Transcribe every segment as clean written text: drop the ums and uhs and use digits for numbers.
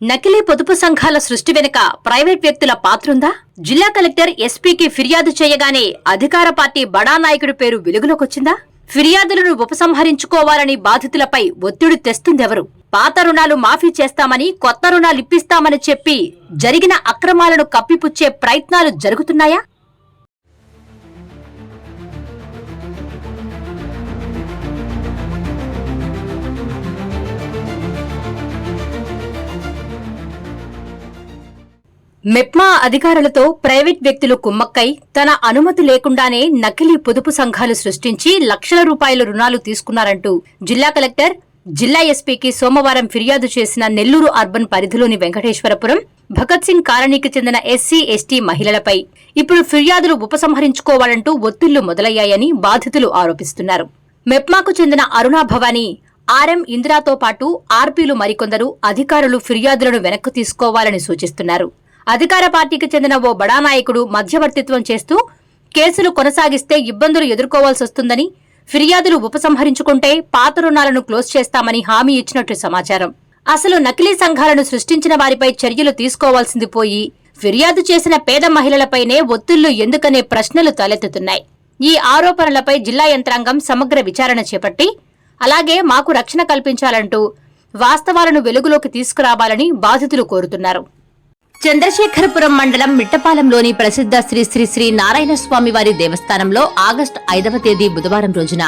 నకిలీ పొదుపు సంఘాల సృష్టి వెనుక ప్రైవేట్ వ్యక్తుల పాత్రుందా? జిల్లా కలెక్టర్ ఎస్పీకి ఫిర్యాదు చేయగానే అధికార పార్టీ బడా నాయకుడి పేరు వెలుగులోకొచ్చిందా? ఫిర్యాదులను ఉపసంహరించుకోవాలని బాధితులపై ఒత్తిడి తెస్తుందెవరు? పాత రుణాలు మాఫీ చేస్తామని, కొత్త రుణాలు ఇప్పిస్తామని చెప్పి జరిగిన అక్రమాలను కప్పిపుచ్చే ప్రయత్నాలు జరుగుతున్నాయా? మెప్మా అధికారులతో ప్రైవేట్ వ్యక్తులు కుమ్మక్కై తన అనుమతి లేకుండానే నకిలీ పొదుపు సంఘాలు సృష్టించి లక్షల రూపాయల రుణాలు తీసుకున్నారంటూ జిల్లా కలెక్టర్, జిల్లా ఎస్పీకి సోమవారం ఫిర్యాదు చేసిన నెల్లూరు అర్బన్ పరిధిలోని వెంకటేశ్వరపురం, భగత్ సింగ్ కాలనీకి చెందిన ఎస్సీ, ఎస్టీ మహిళలపై ఇప్పుడు ఫిర్యాదులు ఉపసంహరించుకోవాలంటూ ఒత్తిళ్లు మొదలయ్యాయని బాధితులు ఆరోపిస్తున్నారు. మెప్మాకు చెందిన అరుణా భవానీ, ఆర్ఎం ఇందిరాతో పాటు ఆర్పీలు మరికొందరు అధికారులు ఫిర్యాదులను వెనక్కు తీసుకోవాలని సూచిస్తున్నారు. అధికార పార్టీకి చెందిన ఓ బడా నాయకుడు మధ్యవర్తిత్వం చేస్తూ కేసులు కొనసాగిస్తే ఇబ్బందులు ఎదుర్కోవాల్సి వస్తుందని, ఫిర్యాదులు ఉపసంహరించుకుంటే పాత రుణాలను క్లోజ్ చేస్తామని హామీ ఇచ్చినట్లు సమాచారం. అసలు నకిలీ సంఘాలను సృష్టించిన వారిపై చర్యలు తీసుకోవాల్సింది పోయి ఫిర్యాదు చేసిన పేద మహిళలపైనే ఒత్తిళ్లు ఎందుకనే ప్రశ్నలు తలెత్తుతున్నాయి. ఈ ఆరోపణలపై జిల్లా యంత్రాంగం సమగ్ర విచారణ చేపట్టి అలాగే మాకు రక్షణ కల్పించాలంటూ వాస్తవాలను వెలుగులోకి తీసుకురావాలని బాధితులు కోరుతున్నారు. చంద్రశేఖరపురం మండలం మిట్టపాలెంలోని ప్రసిద్ధ శ్రీ శ్రీ శ్రీ నారాయణస్వామి వారి దేవస్థానంలో ఆగస్టు 5వ తేదీ బుధవారం రోజున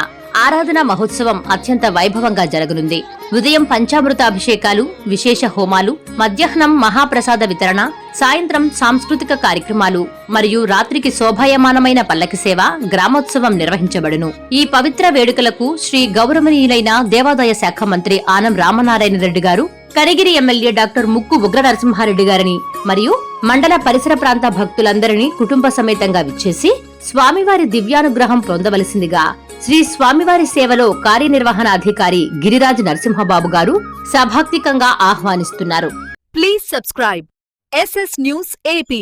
ఆరాధన మహోత్సవం అత్యంత వైభవంగా జరగనుంది. ఉదయం పంచామృత అభిషేకాలు, విశేష హోమాలు, మధ్యాహ్నం మహాప్రసాద వితరణ, సాయంత్రం సాంస్కృతిక కార్యక్రమాలు మరియు రాత్రికి శోభాయమానమైన పల్లకి సేవ, గ్రామోత్సవం నిర్వహించబడును. ఈ పవిత్ర వేడుకలకు శ్రీ గౌరవనీయులైన దేవాదాయ శాఖ మంత్రి ఆనం రామనారాయణ రెడ్డి గారు, కనిగిరి ఎమ్మెల్యే డాక్టర్ ముక్కు ఉగ్ర నరసింహారెడ్డి గారిని మరియు మండల పరిసర ప్రాంత భక్తులందరినీ కుటుంబ సమేతంగా విచ్చేసి స్వామివారి దివ్యానుగ్రహం పొందవలసిందిగా శ్రీ స్వామివారి సేవలో కార్యనిర్వహణాధికారి గిరిరాజ్ నరసింహబాబు గారు సభాక్తికంగా ఆహ్వానిస్తున్నారు. Please subscribe SS News AP.